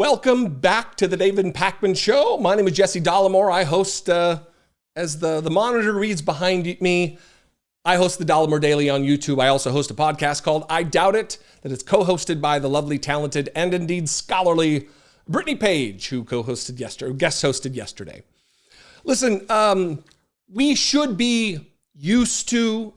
Welcome back to the David Pakman Show. My name is Jesse Dollemore. I host, as the monitor reads behind me, I host the Dollemore Daily on YouTube. I also host a podcast called I Doubt It, that is co-hosted by the lovely, talented, and indeed scholarly Brittany Page, who guest hosted yesterday. Listen, we should be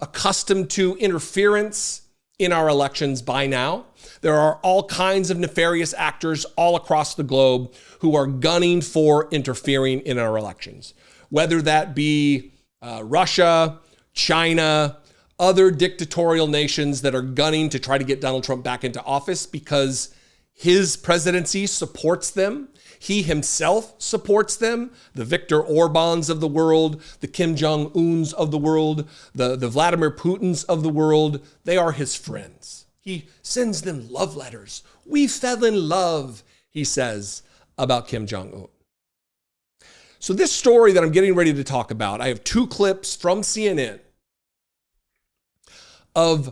accustomed to interference in our elections by now. There are all kinds of nefarious actors all across the globe who are gunning for interfering in our elections, whether that be Russia, China, other dictatorial nations that are gunning to try to get Donald Trump back into office because his presidency supports them. He himself supports them. The Viktor Orbáns of the world, the Kim Jong-uns of the world, the Vladimir Putins of the world, they are his friends. He sends them love letters. We fell in love, he says about Kim Jong-un. So this story that I'm getting ready to talk about, I have two clips from CNN of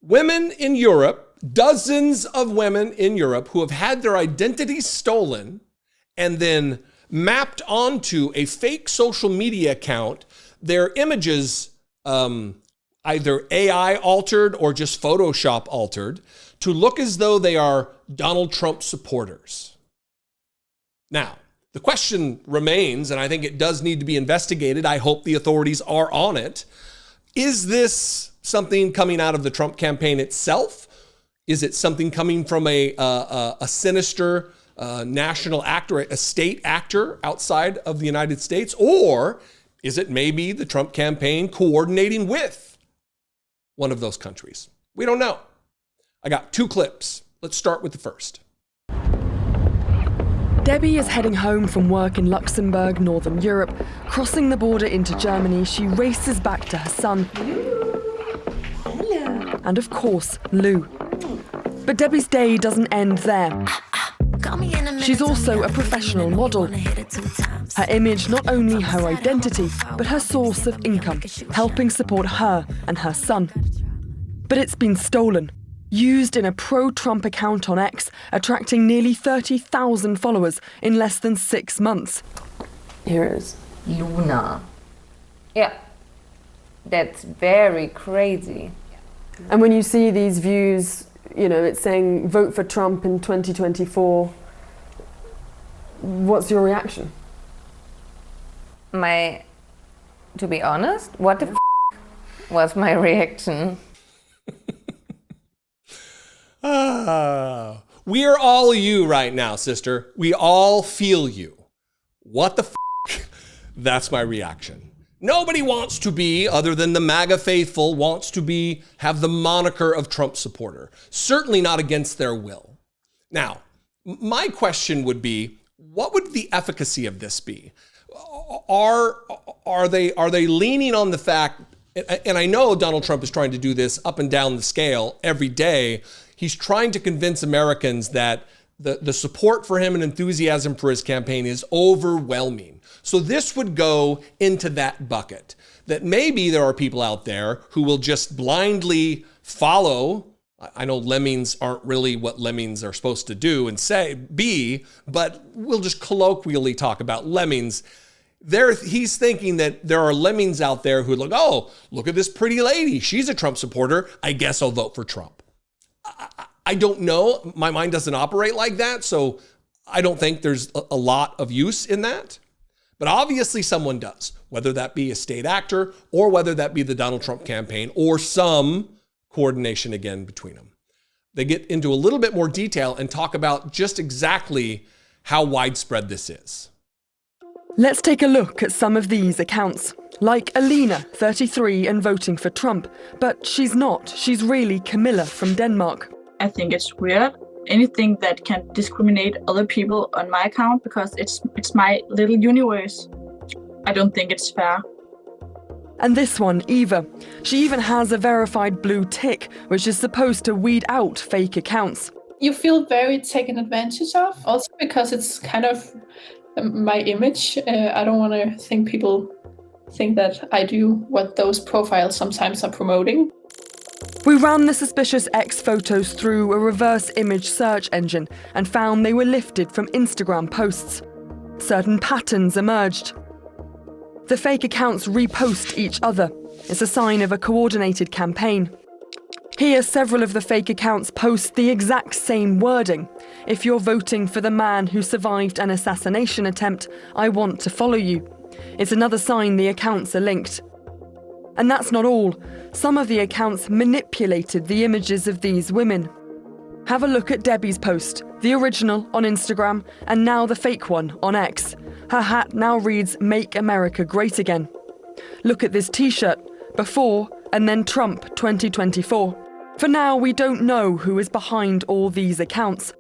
women in Europe, dozens of women in Europe who have had their identities stolen and then mapped onto a fake social media account, their images either AI altered or just Photoshop altered to look as though they are Donald Trump supporters. Now, the question remains, and I think it does need to be investigated. I hope the authorities are on it. Is this something coming out of the Trump campaign itself? Is it something coming from a sinister national actor, a state actor outside of the United States? Or is it maybe the Trump campaign coordinating with one of those countries? We don't know. I got two clips. Let's start with the first. Debbie is heading home from work in Luxembourg, Northern Europe. Crossing the border into Germany, she races back to her son. Hello. And of course, Lou. But Debbie's day doesn't end there. She's also a professional model. Her image, not only her identity, but her source of income, helping support her and her son. But it's been stolen, used in a pro-Trump account on X, attracting nearly 30,000 followers in less than 6 months. Here it is. Luna. Yeah, that's very crazy. And when you see these views, you know, it's saying vote for Trump in 2024. What's your reaction? To be honest, what the was my reaction? We are all you right now, sister. We all feel you. What the That's my reaction. Nobody wants to be, other than the MAGA faithful, have the moniker of Trump supporter. Certainly not against their will. Now, my question would be, what would the efficacy of this be? Are they leaning on the fact, and I know Donald Trump is trying to do this up and down the scale every day. He's trying to convince Americans that the support for him and enthusiasm for his campaign is overwhelming. So this would go into that bucket, that maybe there are people out there who will just blindly follow. I know lemmings aren't really what lemmings are supposed to do and be, but we'll just colloquially talk about lemmings. He's thinking that there are lemmings out there who look, oh, look at this pretty lady. She's a Trump supporter. I guess I'll vote for Trump. I don't know. My mind doesn't operate like that. So I don't think there's a lot of use in that. But obviously someone does, whether that be a state actor or whether that be the Donald Trump campaign or some coordination again between them. They get into a little bit more detail and talk about just exactly how widespread this is. Let's take a look at some of these accounts. Like Alina, 33 and voting for Trump. But she's not. She's really Camilla from Denmark. I think it's weird. Anything that can discriminate other people on my account, because it's my little universe. I don't think it's fair. And this one, Eva. She even has a verified blue tick, which is supposed to weed out fake accounts. You feel very taken advantage of, also because it's kind of my image. I don't want to think people think that I do what those profiles sometimes are promoting. We ran the suspicious X photos through a reverse image search engine and found they were lifted from Instagram posts. Certain patterns emerged. The fake accounts repost each other. It's a sign of a coordinated campaign. Here, several of the fake accounts post the exact same wording. If you're voting for the man who survived an assassination attempt, I want to follow you. It's another sign the accounts are linked. And that's not all. Some of the accounts manipulated the images of these women. Have a look at Debbie's post, the original on Instagram, and now the fake one on X. Her hat now reads "Make America Great Again." Look at this t-shirt, before and then Trump 2024. For now, we don't know who is behind all these accounts.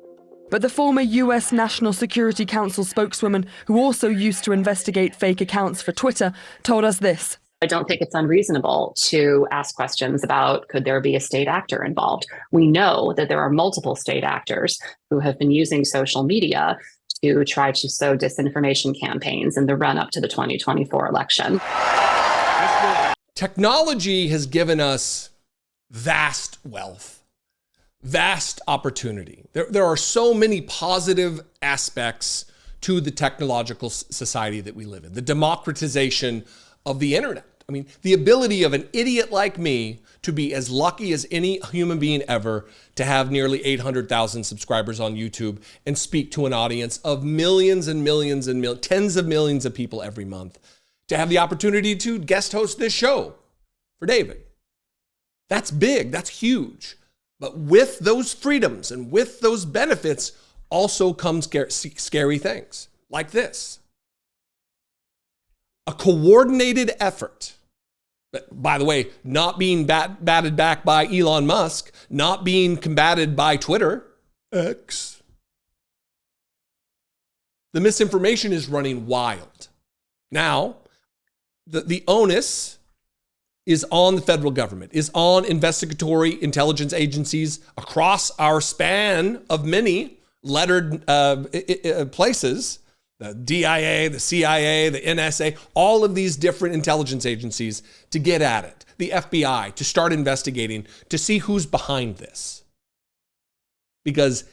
But the former US National Security Council spokeswoman, who also used to investigate fake accounts for Twitter, told us this. I don't think it's unreasonable to ask questions about, could there be a state actor involved? We know that there are multiple state actors who have been using social media to try to sow disinformation campaigns in the run-up to the 2024 election. Technology has given us vast wealth, vast opportunity. There are so many positive aspects to the technological society that we live in. The democratization of the internet. I mean, the ability of an idiot like me to be as lucky as any human being ever to have nearly 800,000 subscribers on YouTube and speak to an audience of millions and millions and tens of millions of people every month. To have the opportunity to guest host this show for David. That's big, that's huge. But with those freedoms and with those benefits also come scary things like this. A coordinated effort, but by the way, not being batted back by Elon Musk, not being combated by Twitter, X. The misinformation is running wild. Now, the onus is on the federal government, is on investigatory intelligence agencies across our span of many lettered places, the DIA, the CIA, the NSA, all of these different intelligence agencies to get at it, the FBI to start investigating, to see who's behind this. Because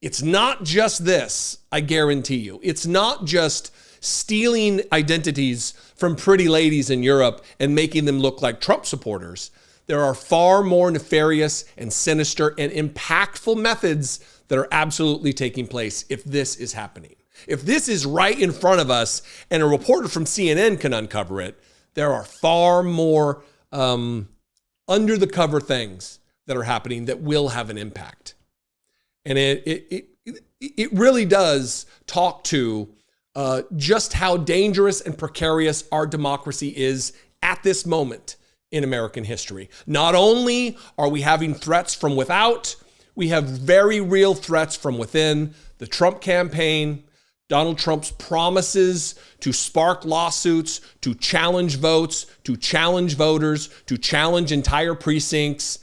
it's not just this, I guarantee you. It's not just stealing identities from pretty ladies in Europe and making them look like Trump supporters. There are far more nefarious and sinister and impactful methods that are absolutely taking place if this is happening. If this is right in front of us and a reporter from CNN can uncover it, there are far more under the cover things that are happening that will have an impact. And it really does talk to just how dangerous and precarious our democracy is at this moment in American history. Not only are we having threats from without, we have very real threats from within. The Trump campaign, Donald Trump's promises to spark lawsuits, to challenge votes, to challenge voters, to challenge entire precincts.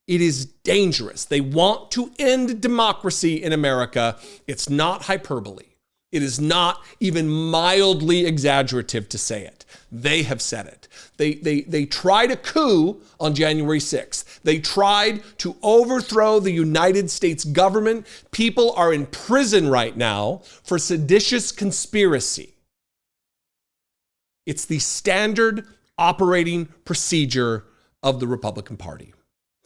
It is dangerous. They want to end democracy in America. It's not hyperbole. It is not even mildly exaggerative to say it. They have said it. They tried a coup on January 6th. They tried to overthrow the United States government. People are in prison right now for seditious conspiracy. It's the standard operating procedure of the Republican Party.